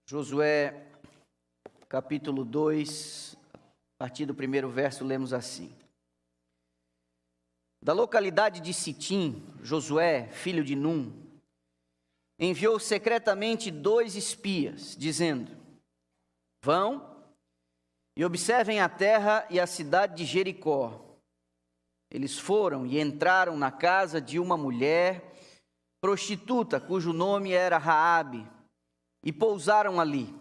Josué, capítulo 2, a partir do primeiro verso, lemos assim. Da localidade de Sitim, Josué, filho de Num, enviou secretamente 2 espias, dizendo: Vão e observem a terra e a cidade de Jericó. Eles foram e entraram na casa de uma mulher prostituta, cujo nome era Raabe, e pousaram ali.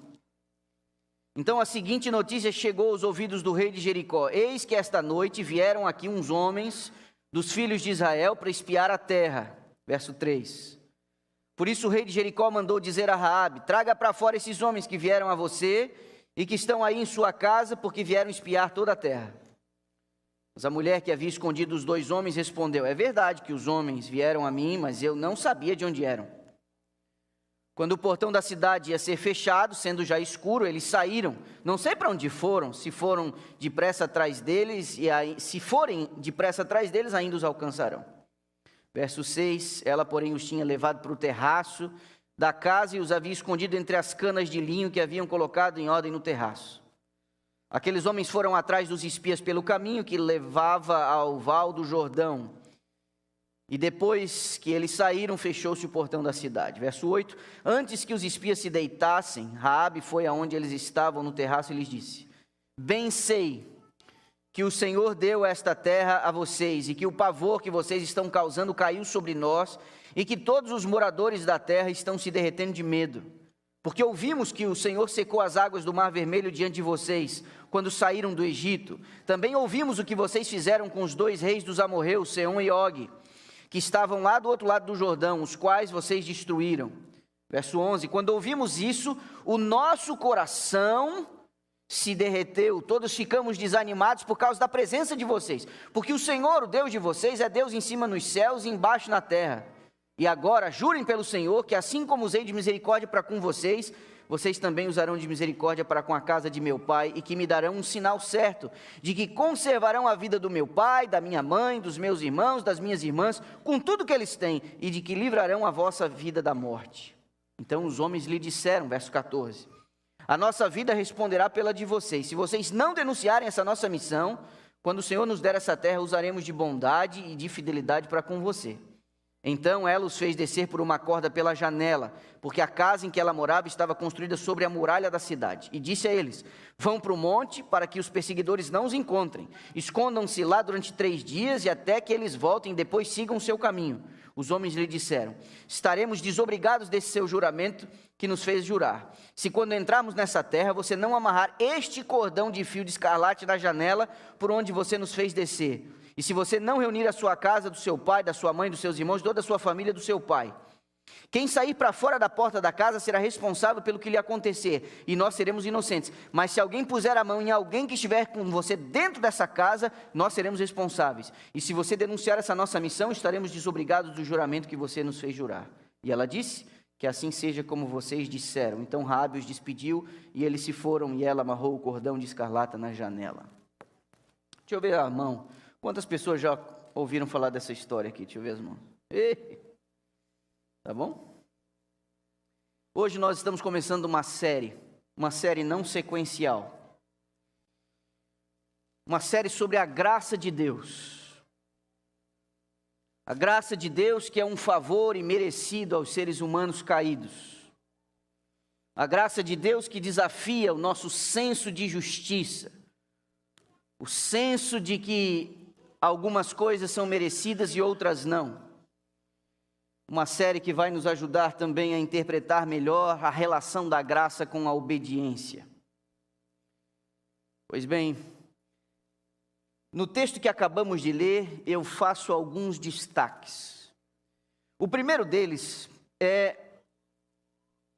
Então a seguinte notícia chegou aos ouvidos do rei de Jericó: Eis que esta noite vieram aqui uns homens dos filhos de Israel para espiar a terra. Verso 3. Por isso o rei de Jericó mandou dizer a Raabe: Traga para fora esses homens que vieram a você e que estão aí em sua casa, porque vieram espiar toda a terra. Mas a mulher que havia escondido os 2 homens respondeu: É verdade que os homens vieram a mim, mas eu não sabia de onde eram. Quando o portão da cidade ia ser fechado, sendo já escuro, eles saíram. Não sei para onde foram, se foram depressa atrás deles, se forem depressa atrás deles, ainda os alcançarão. Verso 6, ela, porém, os tinha levado para o terraço da casa e os havia escondido entre as canas de linho que haviam colocado em ordem no terraço. Aqueles homens foram atrás dos espias pelo caminho que levava ao val do Jordão. E depois que eles saíram, fechou-se o portão da cidade. Verso 8, antes que os espias se deitassem, Raabe foi aonde eles estavam no terraço e lhes disse: Bem sei que o Senhor deu esta terra a vocês, e que o pavor que vocês estão causando caiu sobre nós, e que todos os moradores da terra estão se derretendo de medo. Porque ouvimos que o Senhor secou as águas do Mar Vermelho diante de vocês, quando saíram do Egito. Também ouvimos o que vocês fizeram com os 2 reis dos amorreus, Seom e Og, que estavam lá do outro lado do Jordão, os quais vocês destruíram. Verso 11, quando ouvimos isso, o nosso coração se derreteu, todos ficamos desanimados por causa da presença de vocês, porque o Senhor, o Deus de vocês, é Deus em cima nos céus e embaixo na terra. E agora, jurem pelo Senhor, que assim como usei de misericórdia para com vocês, vocês também usarão de misericórdia para com a casa de meu pai, e que me darão um sinal certo, de que conservarão a vida do meu pai, da minha mãe, dos meus irmãos, das minhas irmãs, com tudo que eles têm, e de que livrarão a vossa vida da morte. Então os homens lhe disseram, verso 14, a nossa vida responderá pela de vocês. Se vocês não denunciarem essa nossa missão, quando o Senhor nos der essa terra, usaremos de bondade e de fidelidade para com você. Então ela os fez descer por uma corda pela janela, porque a casa em que ela morava estava construída sobre a muralha da cidade. E disse a eles: Vão para o monte para que os perseguidores não os encontrem. Escondam-se lá durante 3 dias e até que eles voltem, depois sigam o seu caminho. Os homens lhe disseram: Estaremos desobrigados desse seu juramento que nos fez jurar. Se quando entrarmos nessa terra, você não amarrar este cordão de fio de escarlate na janela por onde você nos fez descer. E se você não reunir a sua casa, do seu pai, da sua mãe, dos seus irmãos, toda a sua família, do seu pai. Quem sair para fora da porta da casa será responsável pelo que lhe acontecer, e nós seremos inocentes. Mas se alguém puser a mão em alguém que estiver com você dentro dessa casa, nós seremos responsáveis. E se você denunciar essa nossa missão, estaremos desobrigados do juramento que você nos fez jurar. E ela disse: Que assim seja como vocês disseram. Então Raabe os despediu, e eles se foram, e ela amarrou o cordão de escarlata na janela. Deixa eu ver a mão. Quantas pessoas já ouviram falar dessa história aqui? Deixa eu ver as mãos. Tá bom? Hoje nós estamos começando uma série não sequencial. Uma série sobre a graça de Deus. A graça de Deus que é um favor imerecido aos seres humanos caídos. A graça de Deus que desafia o nosso senso de justiça. O senso de que algumas coisas são merecidas e outras não. Uma série que vai nos ajudar também a interpretar melhor a relação da graça com a obediência. Pois bem, no texto que acabamos de ler, eu faço alguns destaques. O primeiro deles é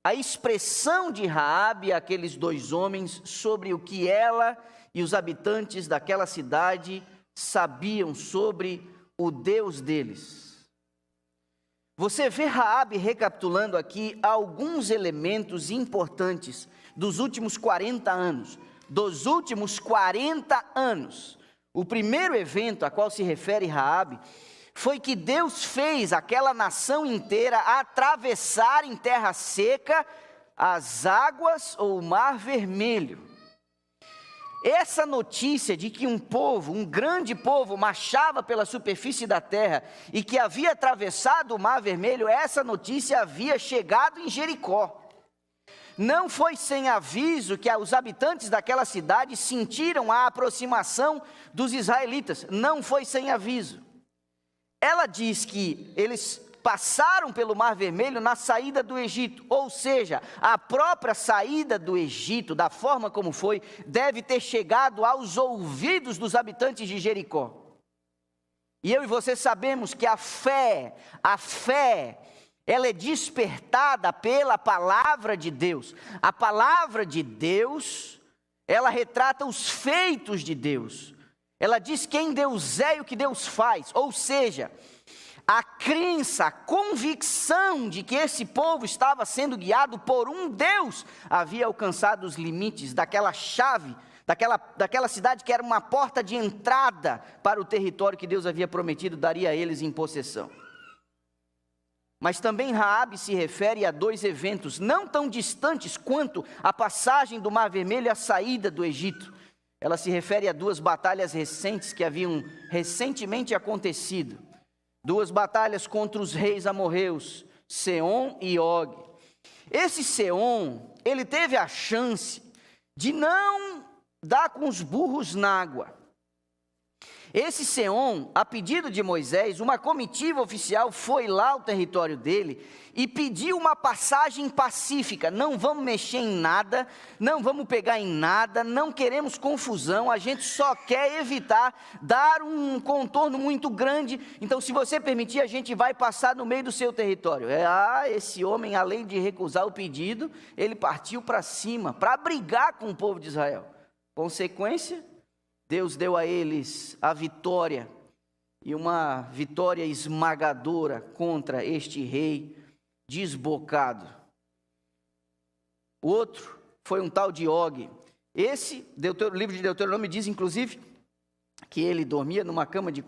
a expressão de Raabe àqueles 2 homens sobre o que ela e os habitantes daquela cidade sabiam sobre o Deus deles. Você vê Raabe recapitulando aqui alguns elementos importantes dos últimos 40 anos. Dos últimos 40 anos. O primeiro evento a qual se refere Raabe foi que Deus fez aquela nação inteira atravessar em terra seca as águas ou o mar vermelho. Essa notícia de que um povo, um grande povo, marchava pela superfície da terra e que havia atravessado o mar vermelho, essa notícia havia chegado em Jericó. Não foi sem aviso que os habitantes daquela cidade sentiram a aproximação dos israelitas. Não foi sem aviso. Ela diz que eles passaram pelo Mar Vermelho na saída do Egito, ou seja, a própria saída do Egito, da forma como foi, deve ter chegado aos ouvidos dos habitantes de Jericó. E eu e você sabemos que a fé, ela é despertada pela palavra de Deus. A palavra de Deus, ela retrata os feitos de Deus. Ela diz quem Deus é e o que Deus faz, ou seja, a crença, a convicção de que esse povo estava sendo guiado por um Deus, havia alcançado os limites daquela chave, daquela cidade que era uma porta de entrada para o território que Deus havia prometido, daria a eles em possessão. Mas também Raabe se refere a dois eventos, não tão distantes quanto a passagem do Mar Vermelho e a saída do Egito. Ela se refere a duas batalhas recentes que haviam recentemente acontecido. Duas batalhas contra os reis amorreus, Seom e Og. Esse Seom, ele teve a chance de não dar com os burros na água. Esse Seom, a pedido de Moisés, uma comitiva oficial foi lá ao território dele e pediu uma passagem pacífica. Não vamos mexer em nada, não vamos pegar em nada, não queremos confusão, a gente só quer evitar dar um contorno muito grande. Então, se você permitir, a gente vai passar no meio do seu território. Esse homem, além de recusar o pedido, ele partiu para cima, para brigar com o povo de Israel. Consequência? Deus deu a eles a vitória, e uma vitória esmagadora contra este rei desbocado. O outro foi um tal de Og. Esse, o livro de Deuteronômio diz, inclusive, que ele dormia numa cama de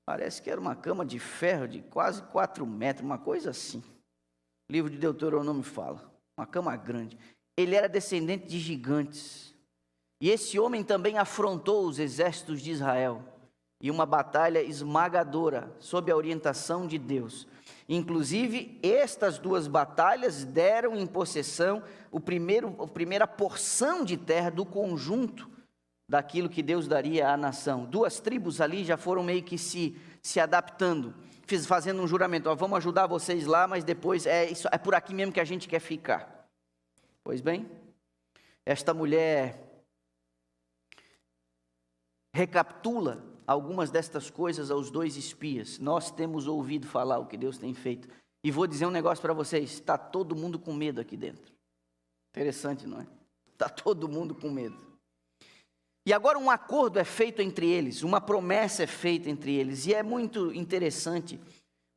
parece que era uma cama de ferro de quase 4 metros, uma coisa assim. O livro de Deuteronômio fala, uma cama grande. Ele era descendente de gigantes. E esse homem também afrontou os exércitos de Israel. E uma batalha esmagadora, sob a orientação de Deus. Inclusive, estas duas batalhas deram em possessão a primeira porção de terra do conjunto daquilo que Deus daria à nação. Duas tribos ali já foram meio que se adaptando, fazendo um juramento. Vamos ajudar vocês lá, mas depois é por aqui mesmo que a gente quer ficar. Pois bem, esta mulher recapitula algumas destas coisas aos dois espias. Nós temos ouvido falar o que Deus tem feito. E vou dizer um negócio para vocês, está todo mundo com medo aqui dentro. Interessante, não é? Está todo mundo com medo. E agora um acordo é feito entre eles, uma promessa é feita entre eles. E é muito interessante,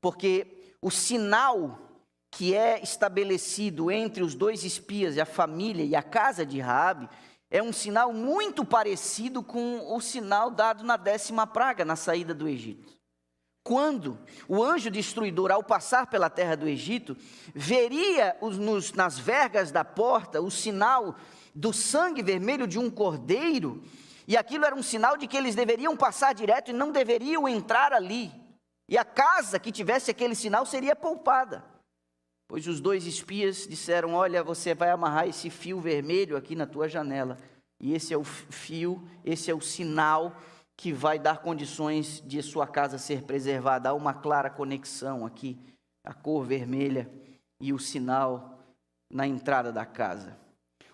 porque o sinal que é estabelecido entre os dois espias e a família e a casa de Raabe, é um sinal muito parecido com o sinal dado na 10ª praga, na saída do Egito. Quando o anjo destruidor, ao passar pela terra do Egito, veria nas vergas da porta o sinal do sangue vermelho de um cordeiro, e aquilo era um sinal de que eles deveriam passar direto e não deveriam entrar ali. E a casa que tivesse aquele sinal seria poupada. Pois os dois espias disseram, olha, você vai amarrar esse fio vermelho aqui na tua janela. E esse é o fio, esse é o sinal que vai dar condições de sua casa ser preservada. Há uma clara conexão aqui, a cor vermelha e o sinal na entrada da casa.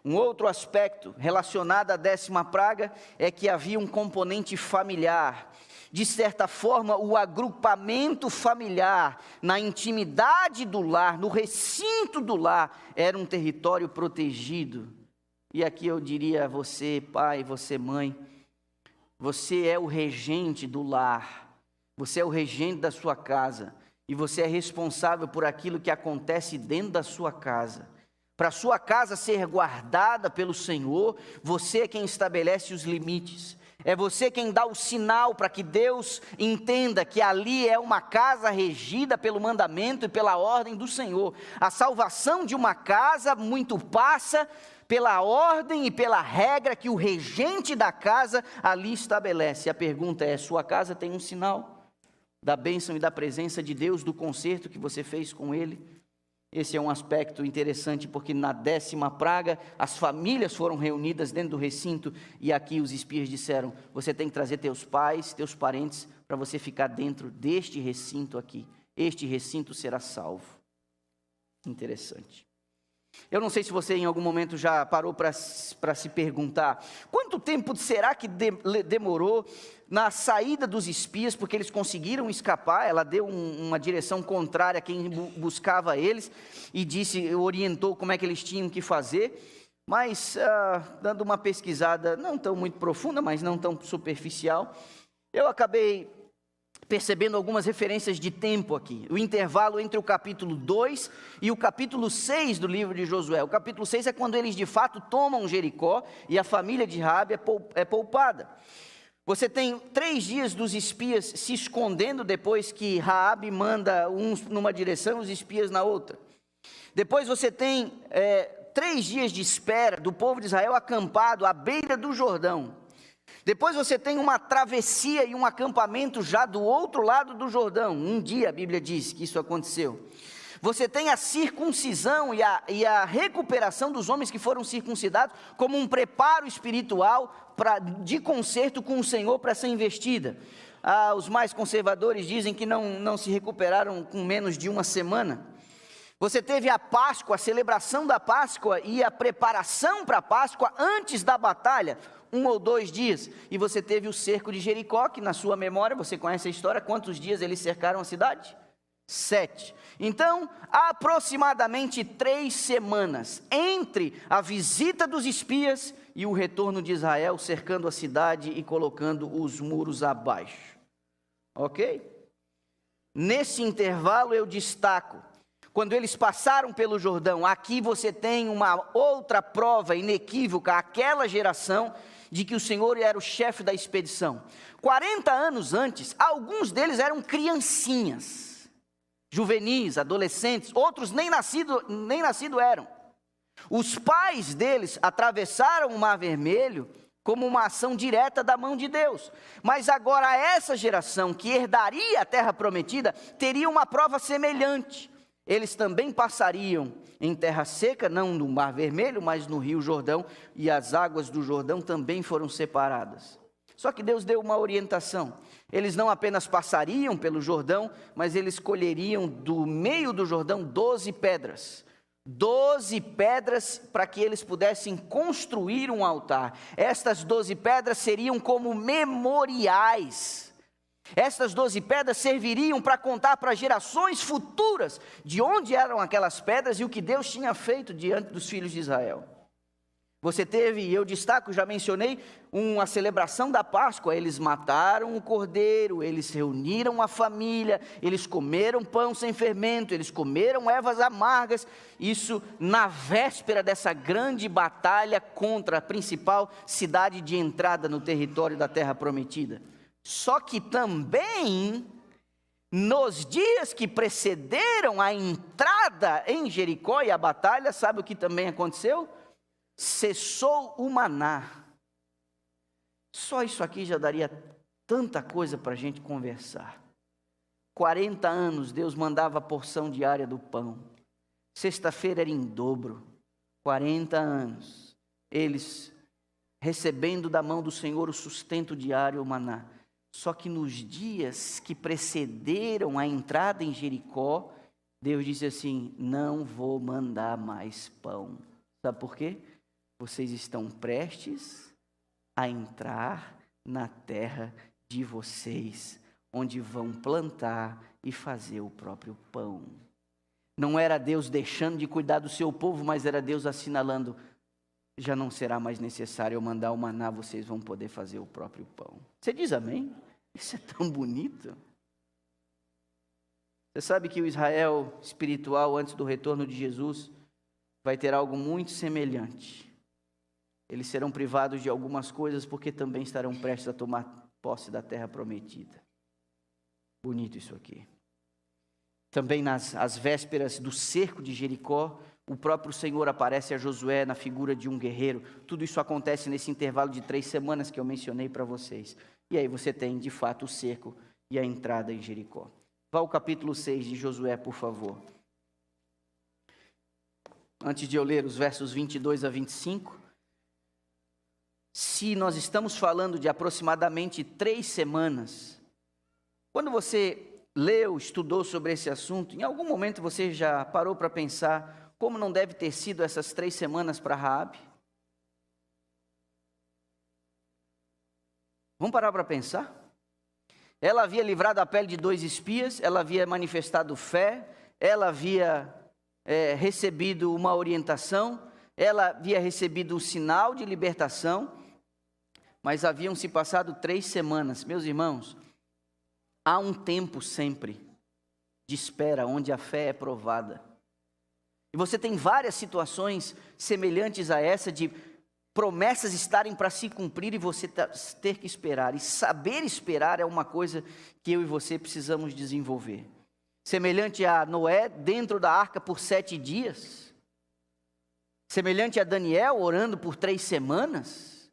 Um outro aspecto relacionado à 10ª praga é que havia um componente familiar. De certa forma, o agrupamento familiar, na intimidade do lar, no recinto do lar, era um território protegido. E aqui eu diria a você, pai, você, mãe, você é o regente do lar, você é o regente da sua casa, e você é responsável por aquilo que acontece dentro da sua casa. Para a sua casa ser guardada pelo Senhor, você é quem estabelece os limites. É você quem dá o sinal para que Deus entenda que ali é uma casa regida pelo mandamento e pela ordem do Senhor. A salvação de uma casa muito passa pela ordem e pela regra que o regente da casa ali estabelece. A pergunta é: sua casa tem um sinal da bênção e da presença de Deus, do concerto que você fez com Ele? Esse é um aspecto interessante, porque na 10ª praga, as famílias foram reunidas dentro do recinto, e aqui os espias disseram: você tem que trazer teus pais, teus parentes, para você ficar dentro deste recinto aqui. Este recinto será salvo. Interessante. Eu não sei se você em algum momento já parou para se perguntar, quanto tempo será que demorou na saída dos espias, porque eles conseguiram escapar. Ela deu uma direção contrária a quem buscava eles, e orientou como é que eles tinham que fazer, mas dando uma pesquisada, não tão muito profunda, mas não tão superficial, eu acabei percebendo algumas referências de tempo aqui, o intervalo entre o capítulo 2 e o capítulo 6 do livro de Josué. O capítulo 6 é quando eles de fato tomam Jericó, e a família de Raabe é poupada. Você tem 3 dias dos espias se escondendo, depois que Raabe manda uns numa direção, os espias na outra. Depois você tem 3 dias de espera do povo de Israel acampado à beira do Jordão. Depois você tem uma travessia e um acampamento já do outro lado do Jordão. Um dia a Bíblia diz que isso aconteceu. Você tem a circuncisão e a recuperação dos homens que foram circuncidados como um preparo espiritual de concerto com o Senhor para essa investida. Os mais conservadores dizem que não se recuperaram com menos de uma semana. Você teve a Páscoa, a celebração da Páscoa e a preparação para a Páscoa antes da batalha, 1 ou 2 dias. E você teve o cerco de Jericó, que na sua memória, você conhece a história, quantos dias eles cercaram a cidade? 7. Então, aproximadamente 3 semanas entre a visita dos espias e o retorno de Israel, cercando a cidade e colocando os muros abaixo. Ok? Nesse intervalo eu destaco, quando eles passaram pelo Jordão, aqui você tem uma outra prova inequívoca, aquela geração de que o Senhor era o chefe da expedição. 40 anos antes, alguns deles eram criancinhas, juvenis, adolescentes, outros nem nascido eram. Os pais deles atravessaram o Mar Vermelho como uma ação direta da mão de Deus. Mas agora essa geração que herdaria a terra prometida teria uma prova semelhante. Eles também passariam em terra seca, não no Mar Vermelho, mas no Rio Jordão, e as águas do Jordão também foram separadas. Só que Deus deu uma orientação. Eles não apenas passariam pelo Jordão, mas eles colheriam do meio do Jordão 12 pedras. 12 pedras para que eles pudessem construir um altar. Estas 12 pedras seriam como memoriais. Estas 12 pedras serviriam para contar para gerações futuras de onde eram aquelas pedras e o que Deus tinha feito diante dos filhos de Israel. Você teve, eu destaco, já mencionei, uma celebração da Páscoa. Eles mataram o cordeiro, eles reuniram a família, eles comeram pão sem fermento, eles comeram ervas amargas. Isso na véspera dessa grande batalha contra a principal cidade de entrada no território da terra prometida. Só que também, nos dias que precederam a entrada em Jericó e a batalha, sabe o que também aconteceu? Cessou o maná. Só isso aqui já daria tanta coisa para a gente conversar. 40 anos Deus mandava a porção diária do pão. Sexta-feira era em dobro. 40 anos. Eles recebendo da mão do Senhor o sustento diário, o maná. Só que nos dias que precederam a entrada em Jericó, Deus disse assim: não vou mandar mais pão. Sabe por quê? Vocês estão prestes a entrar na terra de vocês, onde vão plantar e fazer o próprio pão. Não era Deus deixando de cuidar do seu povo, mas era Deus assinalando: já não será mais necessário eu mandar o maná, vocês vão poder fazer o próprio pão. Você diz amém? Isso é tão bonito. Você sabe que o Israel espiritual, antes do retorno de Jesus, vai ter algo muito semelhante. eles serão privados de algumas coisas, porque também estarão prestes a tomar posse da terra prometida. Bonito isso aqui. Também às vésperas do cerco de Jericó, o próprio Senhor aparece a Josué na figura de um guerreiro. Tudo isso acontece nesse intervalo de 3 semanas que eu mencionei para vocês. E aí você tem, de fato, o cerco e a entrada em Jericó. Vá ao capítulo 6 de Josué, por favor. Antes de eu ler os versos 22 a 25. Se nós estamos falando de aproximadamente 3 semanas, quando você leu, estudou sobre esse assunto, em algum momento você já parou para pensar como não deve ter sido essas 3 semanas para Raabe? Vamos parar para pensar? Ela havia livrado a pele de 2 espias, ela havia manifestado fé, ela havia recebido uma orientação, ela havia recebido um sinal de libertação, mas haviam se passado 3 semanas. Meus irmãos, há um tempo sempre de espera onde a fé é provada. E você tem várias situações semelhantes a essa, de promessas estarem para se cumprir e você ter que esperar. E saber esperar é uma coisa que eu e você precisamos desenvolver. Semelhante a Noé dentro da arca por 7 dias. Semelhante a Daniel orando por 3 semanas.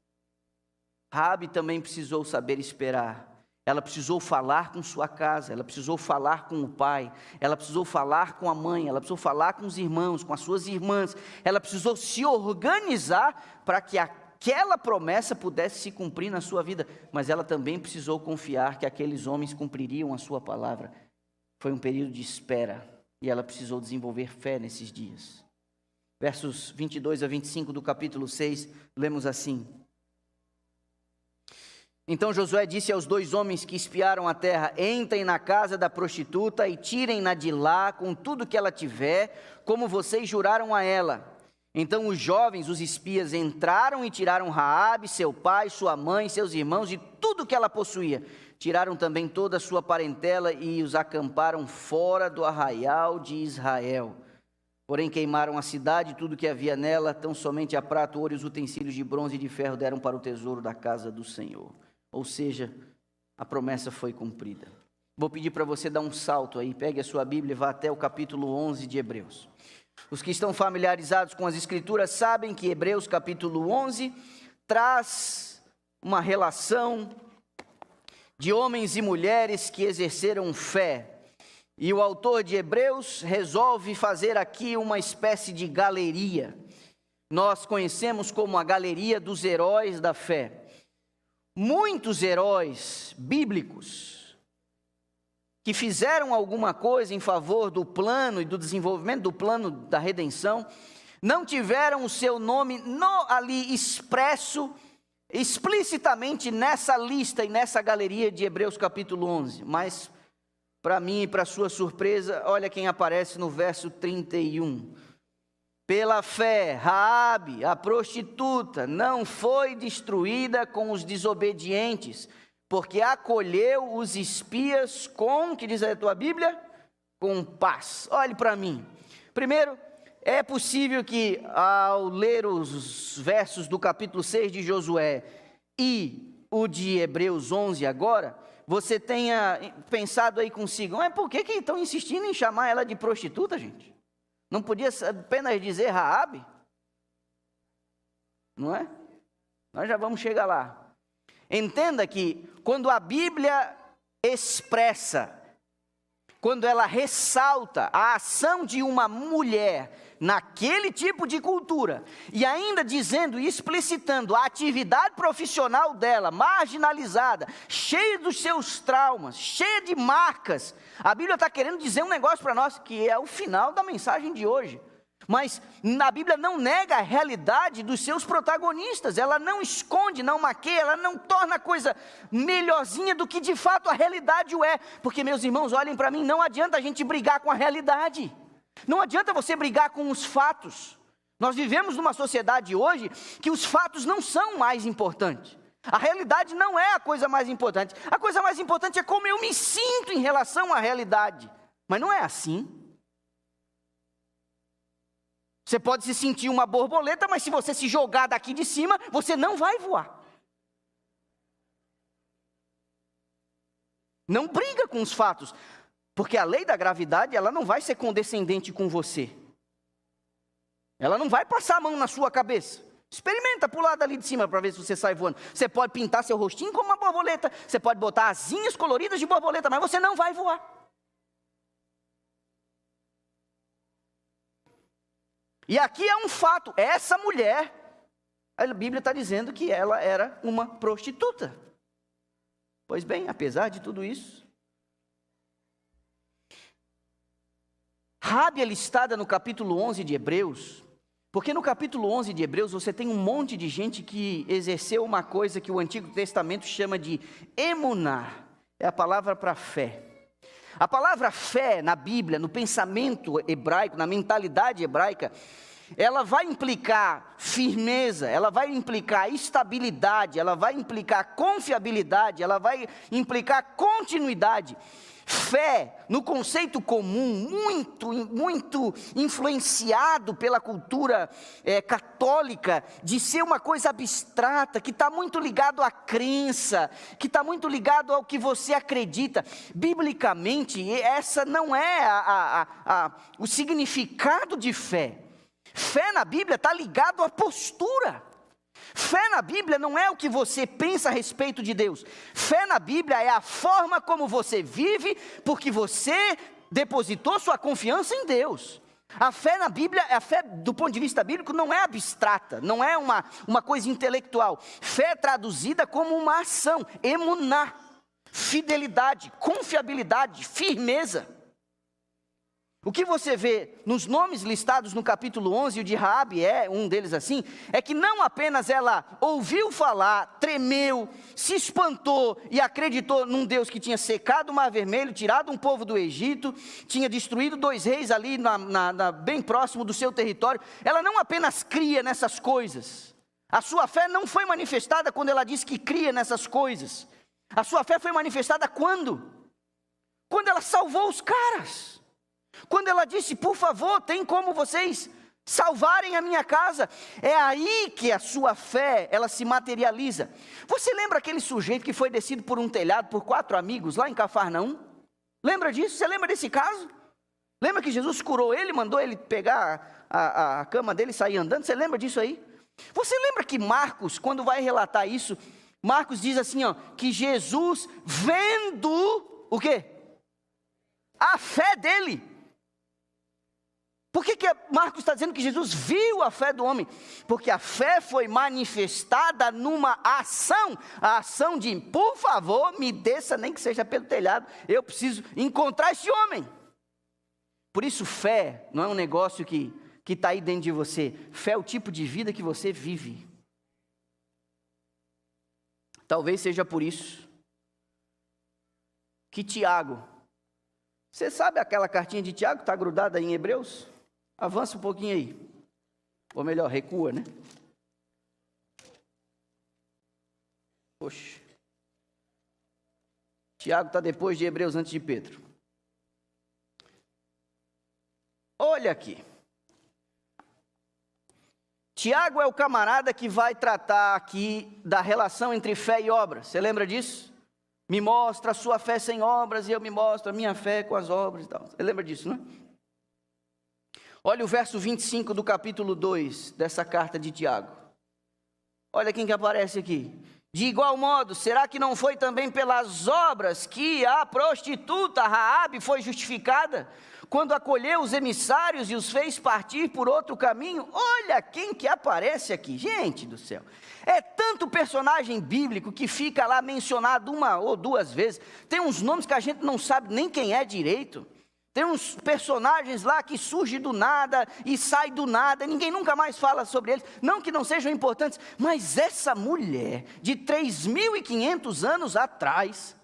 Raabe também precisou saber esperar. Ela precisou falar com sua casa, ela precisou falar com o pai, ela precisou falar com a mãe, ela precisou falar com os irmãos, com as suas irmãs, ela precisou se organizar para que aquela promessa pudesse se cumprir na sua vida, mas ela também precisou confiar que aqueles homens cumpririam a sua palavra. Foi um período de espera e ela precisou desenvolver fé nesses dias. Versos 22 a 25 do capítulo 6, lemos assim: Então Josué disse aos 2 homens que espiaram a terra: Entrem na casa da prostituta e tirem-na de lá com tudo que ela tiver, como vocês juraram a ela. Então os jovens, os espias, entraram e tiraram Raabe, seu pai, sua mãe, seus irmãos e tudo que ela possuía. Tiraram também toda a sua parentela e os acamparam fora do arraial de Israel. Porém queimaram a cidade e tudo que havia nela, tão somente a prata, ouro e os utensílios de bronze e de ferro deram para o tesouro da casa do Senhor. Ou seja, a promessa foi cumprida. Vou pedir para você dar um salto aí, pegue a sua Bíblia e vá até o capítulo 11 de Hebreus. Os que estão familiarizados com as Escrituras sabem que Hebreus capítulo 11 traz uma relação de homens e mulheres que exerceram fé. E o autor de Hebreus resolve fazer aqui uma espécie de galeria. Nós conhecemos como a galeria dos heróis da fé. Muitos heróis bíblicos que fizeram alguma coisa em favor do plano e do desenvolvimento do plano da redenção, não tiveram o seu nome ali expresso, explicitamente nessa lista e nessa galeria de Hebreus capítulo 11, mas para mim e para sua surpresa, olha quem aparece no verso 31. Pela fé, Raabe, a prostituta, não foi destruída com os desobedientes, porque acolheu os espias com, que diz a tua Bíblia? Com paz. Olhe para mim. Primeiro, é possível que ao ler os versos do capítulo 6 de Josué e o de Hebreus 11 agora, você tenha pensado aí consigo, mas por que estão insistindo em chamar ela de prostituta, gente? Não podia apenas dizer Raabe? Não é? Nós já vamos chegar lá. Entenda que quando a Bíblia expressa, quando ela ressalta a ação de uma mulher naquele tipo de cultura, e ainda dizendo e explicitando a atividade profissional dela, marginalizada, cheia dos seus traumas, cheia de marcas, a Bíblia está querendo dizer um negócio para nós, que é o final da mensagem de hoje. Mas a Bíblia não nega a realidade dos seus protagonistas, ela não esconde, não maqueia, ela não torna a coisa melhorzinha do que de fato a realidade o é. Porque, meus irmãos, olhem para mim, não adianta a gente brigar com a realidade, não adianta você brigar com os fatos. Nós vivemos numa sociedade hoje que os fatos não são mais importantes, a realidade não é a coisa mais importante, a coisa mais importante é como eu me sinto em relação à realidade, mas não é assim. Você pode se sentir uma borboleta, mas se você se jogar daqui de cima, você não vai voar. Não briga com os fatos, porque a lei da gravidade, ela não vai ser condescendente com você. Ela não vai passar a mão na sua cabeça. Experimenta pular dali de cima para ver se você sai voando. Você pode pintar seu rostinho como uma borboleta, você pode botar asinhas coloridas de borboleta, mas você não vai voar. E aqui é um fato, essa mulher, a Bíblia está dizendo que ela era uma prostituta. Pois bem, apesar de tudo isso, Raabe é listada no capítulo 11 de Hebreus, porque no capítulo 11 de Hebreus você tem um monte de gente que exerceu uma coisa que o Antigo Testamento chama de emuná, é a palavra para fé. A palavra fé na Bíblia, no pensamento hebraico, na mentalidade hebraica, ela vai implicar firmeza, ela vai implicar estabilidade, ela vai implicar confiabilidade, ela vai implicar continuidade. Fé, no conceito comum, muito influenciado pela cultura católica, de ser uma coisa abstrata, que está muito ligado à crença, que está muito ligado ao que você acredita. Biblicamente, essa não é o significado de fé. Fé na Bíblia está ligado à postura. Fé na Bíblia não é o que você pensa a respeito de Deus. Fé na Bíblia é a forma como você vive, porque você depositou sua confiança em Deus. A fé na Bíblia, a fé do ponto de vista bíblico não é abstrata, não é uma coisa intelectual. Fé é traduzida como uma ação, emuná, fidelidade, confiabilidade, firmeza. O que você vê nos nomes listados no capítulo 11, o de Raabe é um deles assim, é que não apenas ela ouviu falar, tremeu, se espantou e acreditou num Deus que tinha secado o Mar Vermelho, tirado um povo do Egito, tinha destruído 2 reis ali bem próximo do seu território. Ela não apenas cria nessas coisas. A sua fé não foi manifestada quando ela disse que cria nessas coisas. A sua fé foi manifestada quando? Quando ela salvou os caras. Quando ela disse, por favor, tem como vocês salvarem a minha casa? É aí que a sua fé, ela se materializa. Você lembra aquele sujeito que foi descido por um telhado por 4 amigos lá em Cafarnaum? Lembra disso? Você lembra desse caso? Lembra que Jesus curou ele, mandou ele pegar a cama dele e sair andando? Você lembra disso aí? Você lembra que Marcos, quando vai relatar isso, Marcos diz assim, ó, que Jesus vendo o quê? A fé dele. Por que Marcos está dizendo que Jesus viu a fé do homem? Porque a fé foi manifestada numa ação, a ação de, por favor, me desça, nem que seja pelo telhado, eu preciso encontrar esse homem. Por isso fé não é um negócio que está aí dentro de você, fé é o tipo de vida que você vive. Talvez seja por isso que Tiago, você sabe aquela cartinha de Tiago que está grudada aí em Hebreus? Avança um pouquinho aí. Ou melhor, recua, né? Poxa. Tiago está depois de Hebreus, antes de Pedro. Olha aqui. Tiago é o camarada que vai tratar aqui da relação entre fé e obras. Você lembra disso? Me mostra a sua fé sem obras e eu me mostro a minha fé com as obras e tal. Você lembra disso, não é? Olha o verso 25 do capítulo 2 dessa carta de Tiago. Olha quem que aparece aqui. De igual modo, será que não foi também pelas obras que a prostituta Raabe foi justificada, quando acolheu os emissários e os fez partir por outro caminho? Olha quem que aparece aqui, gente do céu. É tanto personagem bíblico que fica lá mencionado 1 ou 2 vezes. Tem uns nomes que a gente não sabe nem quem é direito. Tem uns personagens lá que surgem do nada e saem do nada, ninguém nunca mais fala sobre eles, não que não sejam importantes, mas essa mulher de 3.500 anos atrás,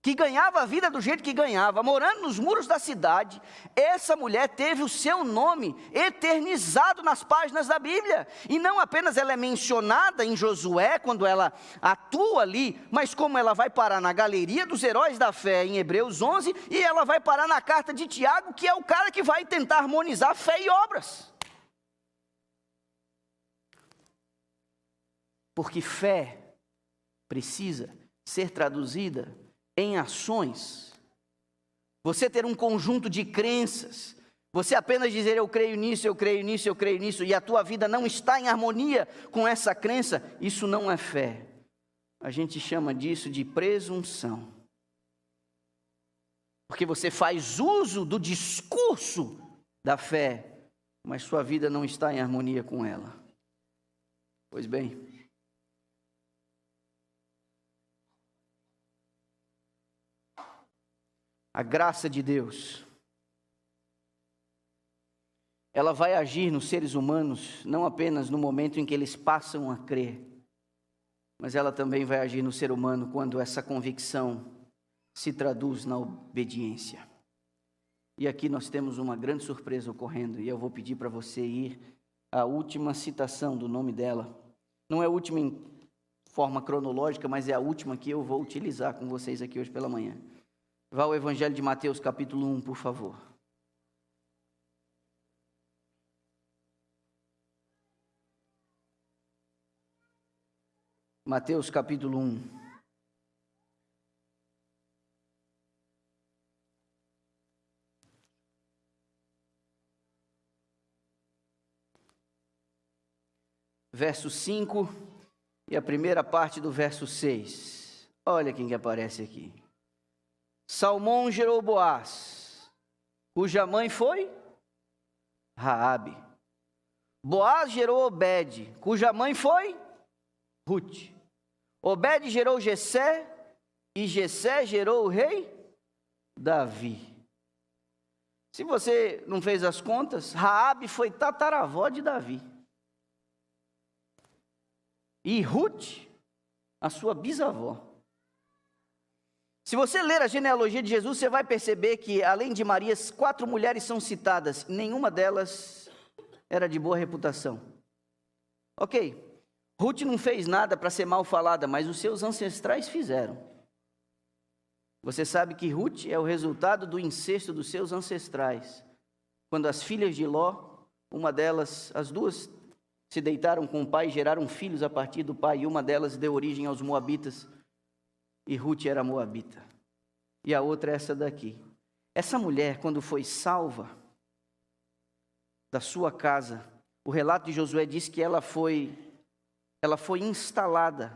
que ganhava a vida do jeito que ganhava, morando nos muros da cidade, essa mulher teve o seu nome eternizado nas páginas da Bíblia, e não apenas ela é mencionada em Josué, quando ela atua ali, mas como ela vai parar na galeria dos heróis da fé em Hebreus 11, e ela vai parar na carta de Tiago, que é o cara que vai tentar harmonizar fé e obras. Porque fé precisa ser traduzida em ações. Você ter um conjunto de crenças, você apenas dizer eu creio nisso, eu creio nisso, eu creio nisso, e a tua vida não está em harmonia com essa crença, isso não é fé. A gente chama disso de presunção. Porque você faz uso do discurso da fé, mas sua vida não está em harmonia com ela. Pois bem, a graça de Deus, ela vai agir nos seres humanos, não apenas no momento em que eles passam a crer, mas ela também vai agir no ser humano quando essa convicção se traduz na obediência. E aqui nós temos uma grande surpresa ocorrendo, e eu vou pedir para você ir à última citação do nome dela. Não é a última em forma cronológica, mas é a última que eu vou utilizar com vocês aqui hoje pela manhã. Vá ao Evangelho de Mateus, capítulo 1, por favor. Mateus, capítulo 1. Verso 5 e a primeira parte do verso 6. Olha quem que aparece aqui. Salmão gerou Boaz, cuja mãe foi Raabe. Boaz gerou Obed, cuja mãe foi Ruth. Obed gerou Jessé, e Jessé gerou o rei Davi. Se você não fez as contas, Raabe foi tataravó de Davi. E Ruth, a sua bisavó. Se você ler a genealogia de Jesus, você vai perceber que, além de Maria, 4 mulheres são citadas. Nenhuma delas era de boa reputação. Ok, Ruth não fez nada para ser mal falada, mas os seus ancestrais fizeram. Você sabe que Ruth é o resultado do incesto dos seus ancestrais. Quando as filhas de Ló, uma delas, as duas, se deitaram com o pai e geraram filhos a partir do pai, e uma delas deu origem aos moabitas, e Ruth era moabita. E a outra é essa daqui. Essa mulher, quando foi salva da sua casa, o relato de Josué diz que ela foi instalada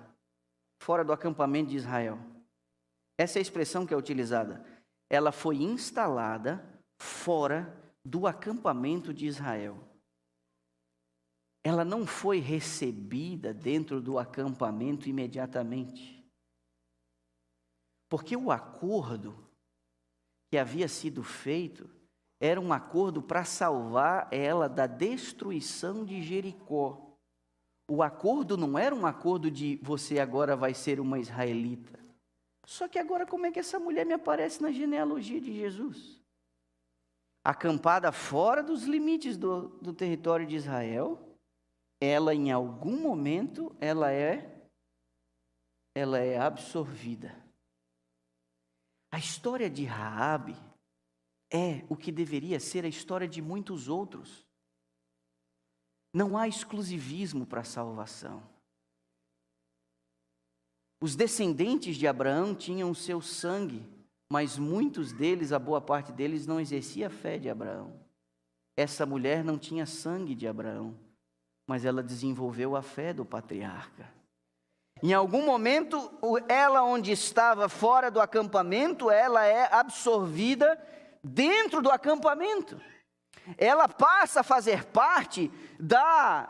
fora do acampamento de Israel. Essa é a expressão que é utilizada. Ela foi instalada fora do acampamento de Israel. Ela não foi recebida dentro do acampamento imediatamente. Porque o acordo que havia sido feito era um acordo para salvar ela da destruição de Jericó. O acordo não era um acordo de você agora vai ser uma israelita. Só que agora como é que essa mulher me aparece na genealogia de Jesus? Acampada fora dos limites do território de Israel, ela em algum momento, ela é absorvida. A história de Raabe é o que deveria ser a história de muitos outros. Não há exclusivismo para a salvação. Os descendentes de Abraão tinham o seu sangue, mas muitos deles, a boa parte deles, não exercia a fé de Abraão. Essa mulher não tinha sangue de Abraão, mas ela desenvolveu a fé do patriarca. Em algum momento, ela onde estava fora do acampamento, ela é absorvida dentro do acampamento. Ela passa a fazer parte da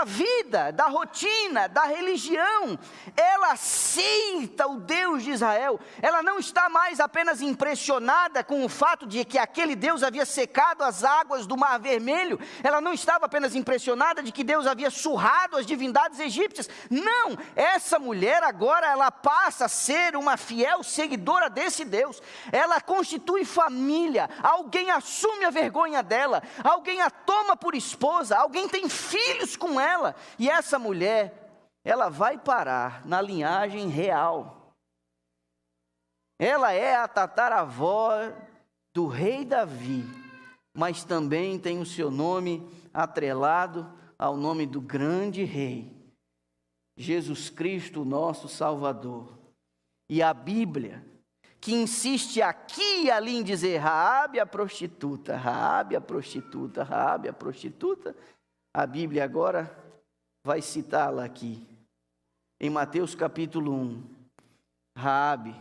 vida, da rotina, da religião. Ela aceita o Deus de Israel. Ela não está mais apenas impressionada com o fato de que aquele Deus havia secado as águas do Mar Vermelho. Ela não estava apenas impressionada de que Deus havia surrado as divindades egípcias. Não, essa mulher agora ela passa a ser uma fiel seguidora desse Deus. Ela constitui família. Alguém assume a vergonha dela. Alguém a toma por esposa. Alguém tem filhos com ela, e essa mulher, ela vai parar na linhagem real. Ela é a tataravó do rei Davi, mas também tem o seu nome atrelado ao nome do grande rei. Jesus Cristo, nosso Salvador. E a Bíblia, que insiste aqui e ali em dizer Raabe a prostituta, Raabe a prostituta, Raabe a prostituta, a Bíblia agora vai citá-la aqui. Em Mateus capítulo 1, Raabe,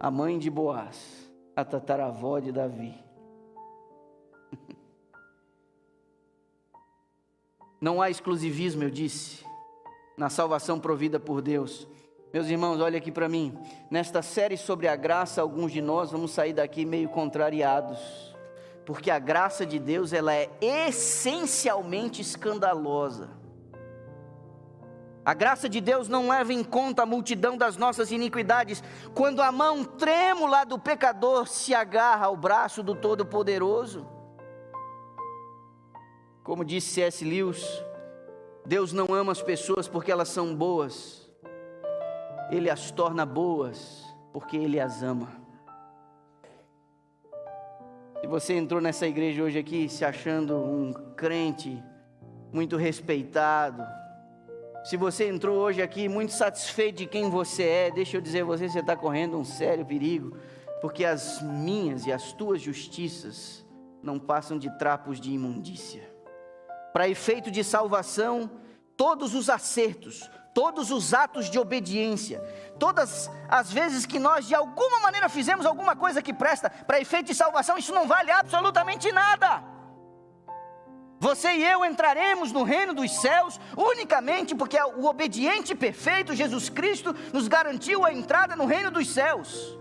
a mãe de Boaz, a tataravó de Davi. Não há exclusivismo, eu disse, na salvação provida por Deus. Meus irmãos, olha aqui para mim. Nesta série sobre a graça, alguns de nós vamos sair daqui meio contrariados. Porque a graça de Deus, ela é essencialmente escandalosa. A graça de Deus não leva em conta a multidão das nossas iniquidades, quando a mão trêmula do pecador se agarra ao braço do Todo-Poderoso. Como disse C.S. Lewis, Deus não ama as pessoas porque elas são boas, Ele as torna boas porque Ele as ama. Se você entrou nessa igreja hoje aqui se achando um crente muito respeitado, se você entrou hoje aqui muito satisfeito de quem você é, deixa eu dizer a você, você está correndo um sério perigo, porque as minhas e as tuas justiças não passam de trapos de imundícia. Para efeito de salvação, todos os acertos, todos os atos de obediência, todas as vezes que nós de alguma maneira fizemos alguma coisa que presta, para efeito de salvação, isso não vale absolutamente nada. Você e eu entraremos no reino dos céus unicamente porque o obediente perfeito, Jesus Cristo, nos garantiu a entrada no reino dos céus.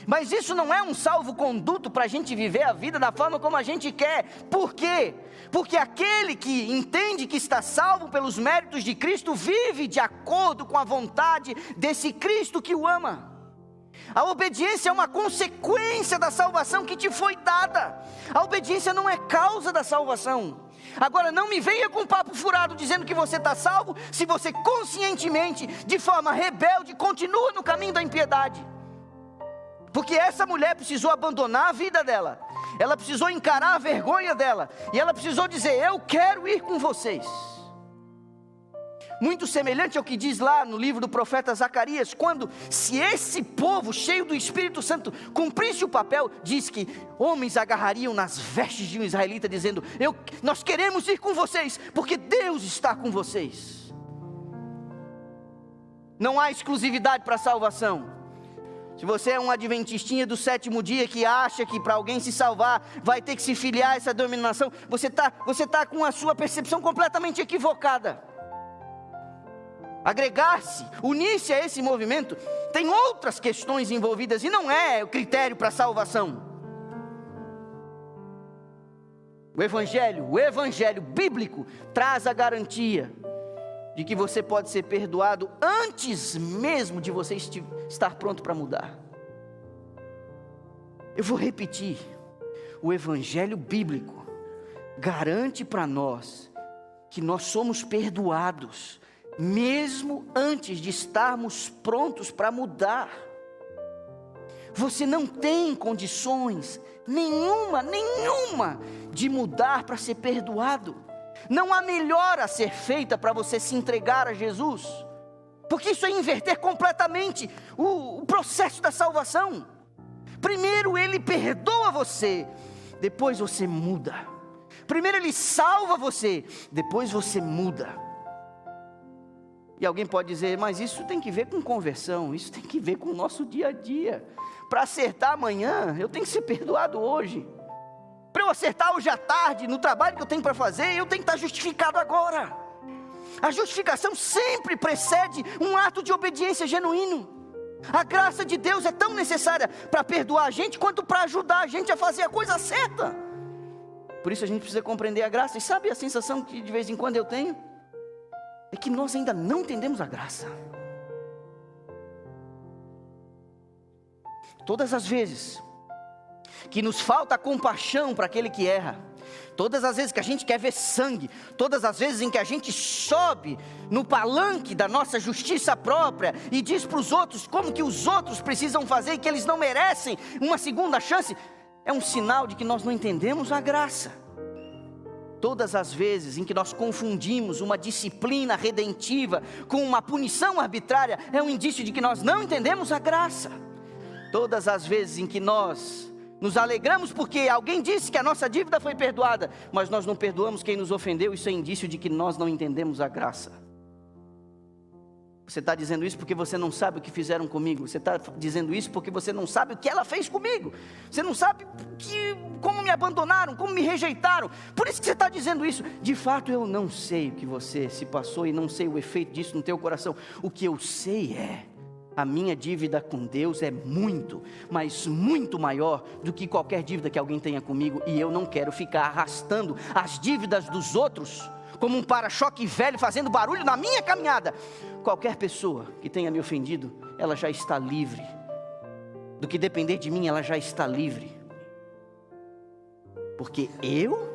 Mas isso não é um salvo-conduto para a gente viver a vida da forma como a gente quer. Por quê? Porque aquele que entende que está salvo pelos méritos de Cristo, vive de acordo com a vontade desse Cristo que o ama. A obediência é uma consequência da salvação que te foi dada. A obediência não é causa da salvação. Agora, não me venha com papo furado dizendo que você está salvo, se você conscientemente, de forma rebelde, continua no caminho da impiedade. Porque essa mulher precisou abandonar a vida dela, ela precisou encarar a vergonha dela, e ela precisou dizer, eu quero ir com vocês. Muito semelhante ao que diz lá no livro do profeta Zacarias, quando se esse povo cheio do Espírito Santo cumprisse o papel, diz que homens agarrariam nas vestes de um israelita dizendo, nós queremos ir com vocês, porque Deus está com vocês. Não há exclusividade para a salvação. Se você é um adventistinha do sétimo dia que acha que para alguém se salvar vai ter que se filiar a essa denominação, você tá com a sua percepção completamente equivocada. Agregar-se, unir-se a esse movimento, tem outras questões envolvidas e não é o critério para a salvação. O evangelho bíblico traz a garantia de que você pode ser perdoado antes mesmo de você estar pronto para mudar. Eu vou repetir, o evangelho bíblico garante para nós que nós somos perdoados, mesmo antes de estarmos prontos para mudar. Você não tem condições nenhuma de mudar para ser perdoado. Não há melhora a ser feita para você se entregar a Jesus, porque isso é inverter completamente o processo da salvação. Primeiro Ele perdoa você, depois você muda. Primeiro Ele salva você, depois você muda. E alguém pode dizer, mas isso tem que ver com conversão, isso tem que ver com o nosso dia a dia. Para acertar amanhã, eu tenho que ser perdoado hoje. Para eu acertar hoje à tarde, no trabalho que eu tenho para fazer, eu tenho que estar justificado agora. A justificação sempre precede um ato de obediência genuíno. A graça de Deus é tão necessária para perdoar a gente, quanto para ajudar a gente a fazer a coisa certa. Por isso a gente precisa compreender a graça. E sabe a sensação que de vez em quando eu tenho? É que nós ainda não entendemos a graça. Todas as vezes que nos falta compaixão para aquele que erra, todas as vezes que a gente quer ver sangue, todas as vezes em que a gente sobe no palanque da nossa justiça própria e diz para os outros como que os outros precisam fazer e que eles não merecem uma segunda chance, é um sinal de que nós não entendemos a graça. Todas as vezes em que nós confundimos uma disciplina redentiva com uma punição arbitrária, é um indício de que nós não entendemos a graça. Todas as vezes em que nós nos alegramos porque alguém disse que a nossa dívida foi perdoada, mas nós não perdoamos quem nos ofendeu, isso é indício de que nós não entendemos a graça. Você está dizendo isso porque você não sabe o que fizeram comigo. Você está dizendo isso porque você não sabe o que ela fez comigo. Você não sabe como me abandonaram, como me rejeitaram. Por isso que você está dizendo isso. De fato, eu não sei o que você se passou e não sei o efeito disso no teu coração. O que eu sei é: a minha dívida com Deus é muito, mas muito maior do que qualquer dívida que alguém tenha comigo. E eu não quero ficar arrastando as dívidas dos outros como um para-choque velho fazendo barulho na minha caminhada. Qualquer pessoa que tenha me ofendido, ela já está livre. Do que depender de mim, ela já está livre. Porque eu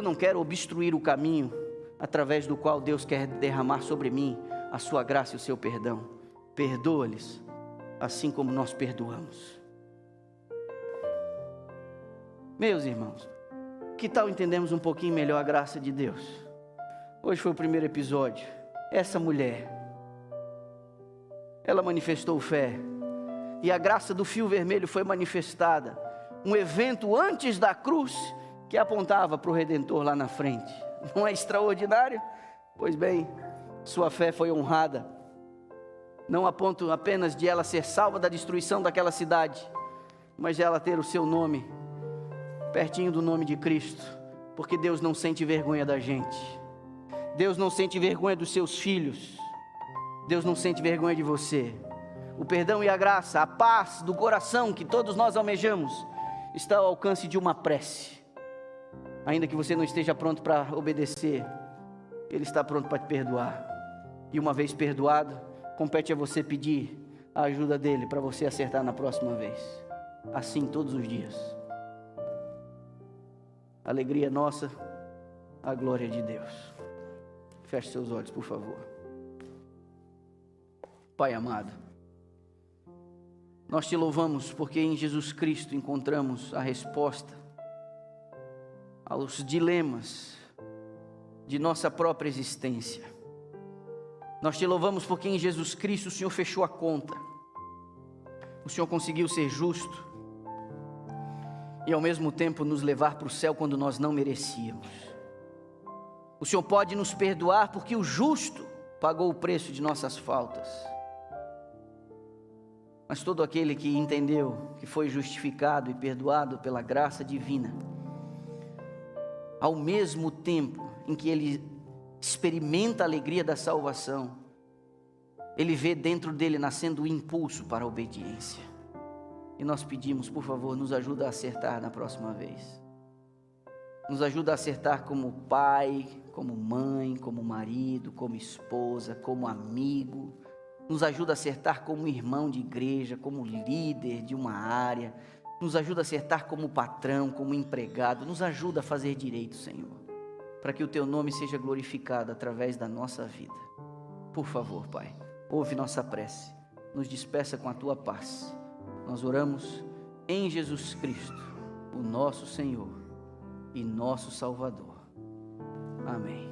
não quero obstruir o caminho através do qual Deus quer derramar sobre mim a sua graça e o seu perdão. Perdoa-lhes, assim como nós perdoamos. Meus irmãos, que tal entendermos um pouquinho melhor a graça de Deus? Hoje foi o primeiro episódio. Essa mulher, ela manifestou fé, e a graça do fio vermelho foi manifestada. Um evento antes da cruz, que apontava para o Redentor lá na frente. Não é extraordinário? Pois bem, sua fé foi honrada, não a ponto apenas de ela ser salva da destruição daquela cidade, mas de ela ter o seu nome pertinho do nome de Cristo, porque Deus não sente vergonha da gente. Deus não sente vergonha dos seus filhos. Deus não sente vergonha de você. O perdão e a graça, a paz do coração que todos nós almejamos, está ao alcance de uma prece. Ainda que você não esteja pronto para obedecer, Ele está pronto para te perdoar. E uma vez perdoado, compete a você pedir a ajuda dEle para você acertar na próxima vez. Assim todos os dias. A alegria é nossa, a glória é de Deus. Feche seus olhos, por favor. Pai amado, nós te louvamos porque em Jesus Cristo encontramos a resposta aos dilemas de nossa própria existência. Nós te louvamos porque em Jesus Cristo o Senhor fechou a conta. O Senhor conseguiu ser justo e ao mesmo tempo nos levar para o céu quando nós não merecíamos. O Senhor pode nos perdoar porque o justo pagou o preço de nossas faltas. Mas todo aquele que entendeu que foi justificado e perdoado pela graça divina, ao mesmo tempo em que ele experimenta a alegria da salvação, ele vê dentro dele nascendo o impulso para a obediência. E nós pedimos, por favor, nos ajuda a acertar na próxima vez. Nos ajuda a acertar como pai, como mãe, como marido, como esposa, como amigo. Nos ajuda a acertar como irmão de igreja, como líder de uma área. Nos ajuda a acertar como patrão, como empregado. Nos ajuda a fazer direito, Senhor, para que o Teu nome seja glorificado através da nossa vida. Por favor, Pai, ouve nossa prece. Nos despeça com a Tua paz. Nós oramos em Jesus Cristo, o nosso Senhor e nosso Salvador. Amém.